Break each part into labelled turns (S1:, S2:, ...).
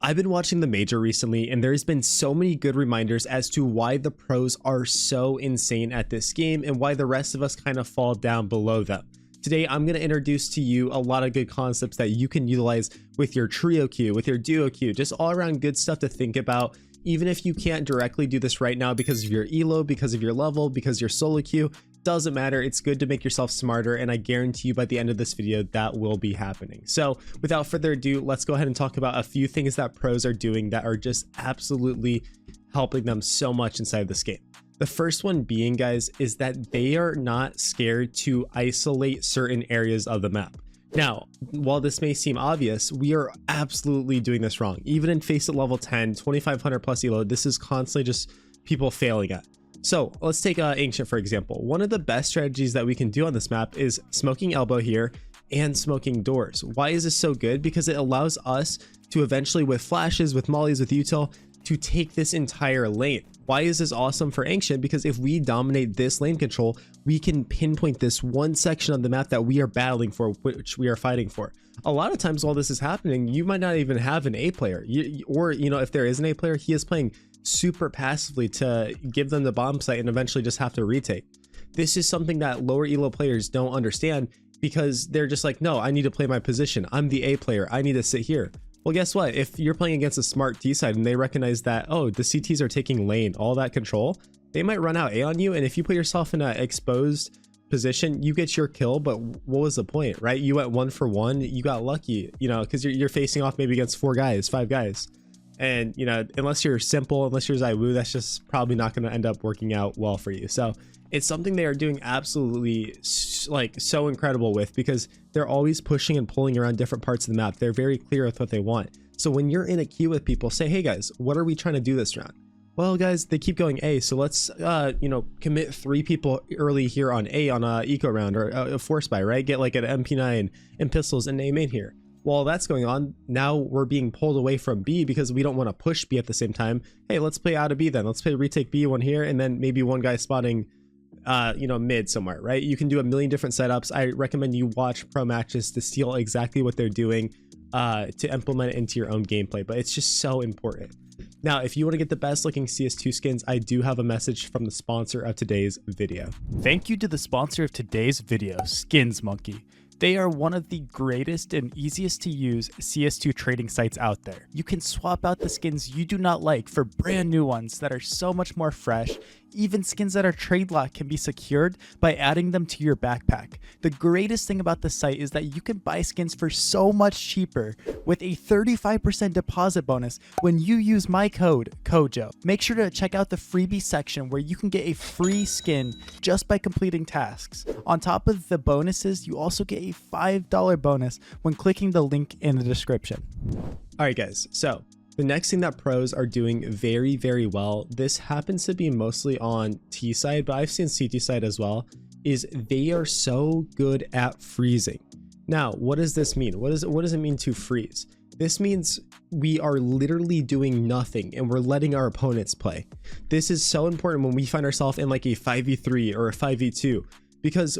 S1: I've been watching the major recently, and there's been so many good reminders as to why the pros are so insane at this game and why the rest of us kind of fall down below them. Today, I'm going to introduce to you a lot of good concepts that you can utilize with your trio queue, with your duo queue, just all around good stuff to think about. Even if you can't directly do this right now because of your elo, because of your level, because your solo queue, doesn't matter. It's good to make yourself smarter, and I guarantee you by the end of this video that will be happening. So without further ado, let's go ahead and talk about a few things that pros are doing that are just absolutely helping them so much inside this game. The first one being, guys, is that they are not scared to isolate certain areas of the map. Now, while this may seem obvious, we are absolutely doing this wrong. Even in Face at level 10, 2500 plus elo, this is constantly just people failing at. So let's take Ancient for example. One of the best strategies that we can do on this map is smoking elbow here and smoking doors. Why is this so good? Because it allows us to eventually, with flashes, with mollies, with util, to take this entire lane. Why is this awesome for Ancient? Because if we dominate this lane control, we can pinpoint this one section of the map that we are battling for, which we are fighting for. A lot of times while this is happening, you might not even have an A player, or if there is an A player, he is playing super passively to give them the bomb site and eventually just have to retake. This is something that lower elo players don't understand because they're just like, no, I need to play my position. I'm the A player. I need to sit here. Well, guess what? If you're playing against a smart T side and they recognize that, oh, the CTs are taking lane, all that control, they might run out A on you. And if you put yourself in an exposed position, you get your kill. But what was the point, right? You went 1 for 1. You got lucky, because you're facing off maybe against 4 guys, 5 guys. And unless you're simple, unless you're Zywoo, that's just probably not going to end up working out well for you. So it's something they are doing absolutely like so incredible with, because they're always pushing and pulling around different parts of the map. They're very clear with what they want. So when you're in a queue with people, say, hey guys, what are we trying to do this round? Well, guys, they keep going A, so let's commit 3 people early here on A on a eco round or a force buy, right? Get like an MP9 and pistols and name in here. While that's going on, now we're being pulled away from B because we don't want to push B at the same time. Hey, let's play out of B then. Let's play retake B one here, and then maybe one guy spotting mid somewhere, right? You can do a million different setups. I recommend you watch pro matches to steal exactly what they're doing to implement it into your own gameplay, but it's just so important. Now, if you want to get the best looking CS2 skins, I do have a message from the sponsor of today's video.
S2: Thank you to the sponsor of today's video, Skins Monkey. They are one of the greatest and easiest to use CS2 trading sites out there. You can swap out the skins you do not like for brand new ones that are so much more fresh. Even skins that are trade locked can be secured by adding them to your backpack. The greatest thing about the site is that you can buy skins for so much cheaper with a 35% deposit bonus when you use my code CoJo. Make sure to check out the freebie section where you can get a free skin just by completing tasks. On top of the bonuses, you also get a $5 bonus when clicking the link in the description.
S1: All right, guys, so the next thing that pros are doing very, very well, this happens to be mostly on T side, but I've seen CT side as well, is they are so good at freezing. Now, what does this mean? What does it mean to freeze? This means we are literally doing nothing and we're letting our opponents play. This is so important when we find ourselves in like a 5v3 or a 5v2. Because,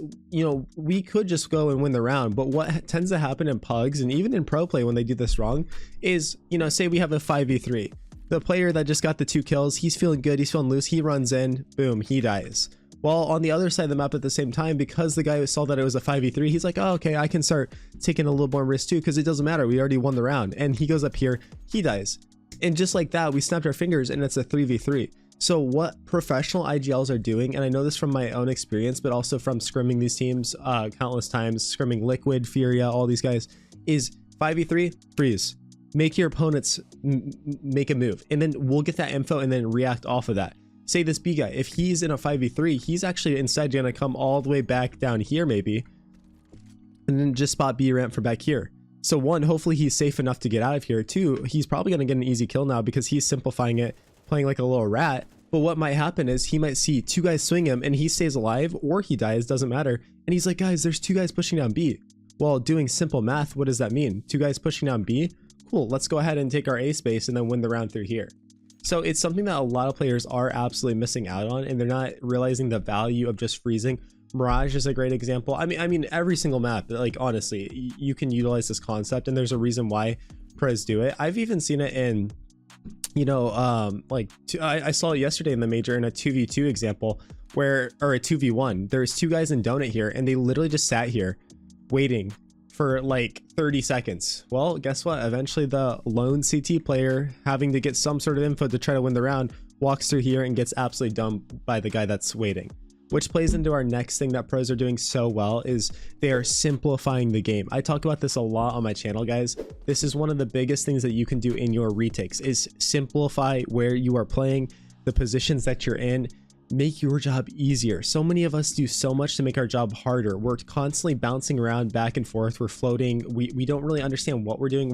S1: we could just go and win the round, but what tends to happen in pugs and even in pro play when they do this wrong is, say we have a 5v3. The player that just got the 2 kills, he's feeling good, he's feeling loose, he runs in, boom, he dies. While on the other side of the map at the same time, because the guy saw that it was a 5v3, he's like, oh, okay, I can start taking a little more risk too, because it doesn't matter, we already won the round. And he goes up here, he dies. And just like that, we snapped our fingers and it's a 3v3. So what professional IGLs are doing, and I know this from my own experience, but also from scrimming these teams countless times, scrimming Liquid, Furia, all these guys, is 5v3, freeze. Make your opponents make a move, and then we'll get that info and then react off of that. Say this B guy, if he's in a 5v3, he's actually instead gonna come all the way back down here maybe, and then just spot B ramp from back here. So 1, hopefully he's safe enough to get out of here. 2, he's probably gonna get an easy kill now because he's simplifying it, playing like a little rat. But what might happen is he might see 2 guys swing him and he stays alive or he dies, doesn't matter. And he's like, guys, there's 2 guys pushing down B. Well, doing simple math, what does that mean? 2 guys pushing down B? Cool, let's go ahead and take our A space and then win the round through here. So it's something that a lot of players are absolutely missing out on, and they're not realizing the value of just freezing. Mirage is a great example. I mean, every single map, like honestly, you can utilize this concept, and there's a reason why pros do it. I've even seen it in, you know, I saw it yesterday in the major in a 2v2 example where, or a 2v1, there's two guys in donut here and they literally just sat here waiting for like 30 seconds. Well, guess what? Eventually the lone CT player, having to get some sort of info to try to win the round, walks through here and gets absolutely dumped by the guy that's waiting. Which plays into our next thing that pros are doing so well, is they are simplifying the game. I talk about this a lot on my channel, guys. This is one of the biggest things that you can do in your retakes, is simplify where you are playing, the positions that you're in, make your job easier. So many of us do so much to make our job harder. We're constantly bouncing around back and forth. We're floating. We don't really understand what we're doing.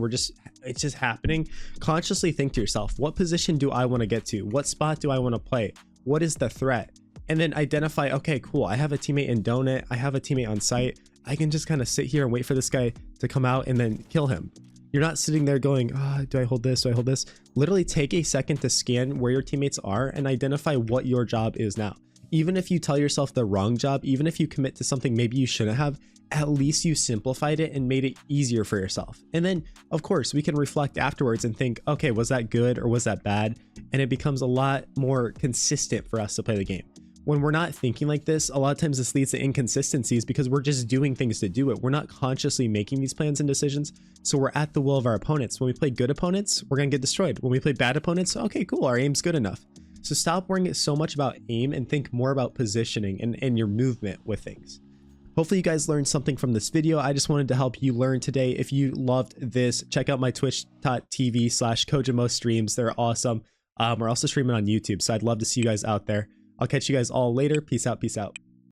S1: It's just happening. Consciously think to yourself, what position do I want to get to? What spot do I want to play? What is the threat? And then identify, okay, cool, I have a teammate in donut, I have a teammate on site, I can just kind of sit here and wait for this guy to come out and then kill him. You're not sitting there going, do I hold this, do I hold this? Literally take a second to scan where your teammates are and identify what your job is now. Even if you tell yourself the wrong job, even if you commit to something maybe you shouldn't have, at least you simplified it and made it easier for yourself. And then, of course, we can reflect afterwards and think, okay, was that good or was that bad? And it becomes a lot more consistent for us to play the game. When we're not thinking like this, a lot of times this leads to inconsistencies because we're just doing things to do it. We're not consciously making these plans and decisions. So we're at the will of our opponents. When we play good opponents, we're going to get destroyed. When we play bad opponents, okay, cool, our aim's good enough. So stop worrying so much about aim and think more about positioning and your movement with things. Hopefully you guys learned something from this video. I just wanted to help you learn today. If you loved this, check out my twitch.tv/CoJoMo streams. They're awesome. We're also streaming on YouTube, so I'd love to see you guys out there. I'll catch you guys all later. Peace out. Peace out.